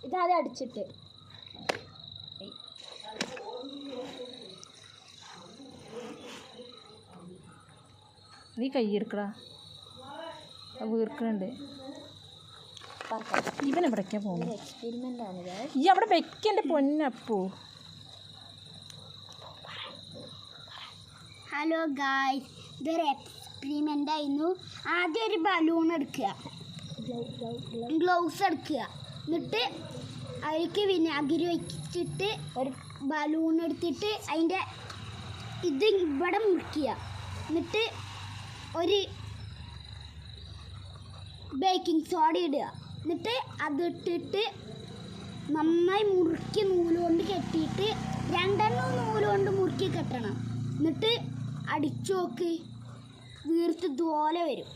ഇതാദ്യം അടിച്ചിട്ട് നീ കൈയെടുക്കടാ വീർക്കുന്നുണ്ട്. ഇവൻ എവിടേക്കാ പോകുന്നത്? എക്സ്പെരിമെൻ്റ് ആണ്. ഈ അവിടെ വെക്കൻ്റെ പൊന്നപ്പൂ. ഹലോ ഗായ്സ്, ഇതൊരു എക്സ്പെരിമെൻ്റ് ആയിരുന്നു. ആദ്യം ഒരു ബലൂൺ എടുക്കുക, ഗ്ലൗസ് എടുക്കുക, എന്നിട്ട് അതിലേക്ക് വിനാഗിരി വെച്ചിട്ട് ഒരു ബലൂൺ എടുത്തിട്ട് അതിൻ്റെ ഇത് ഇവിടെ മുറിക്കുക, എന്നിട്ട് ഒരു ബേക്കിംഗ് സോഡ ഇടുക, എന്നിട്ട് അതിട്ടിട്ട് നന്നായി മുറുക്കി നൂലുകൊണ്ട് കെട്ടിയിട്ട് 2 നൂലുകൊണ്ട് മുറുക്കി കെട്ടണം. എന്നിട്ട് അടിച്ചു നോക്ക്, വീർത്ത് ഇതുപോലെ വരും.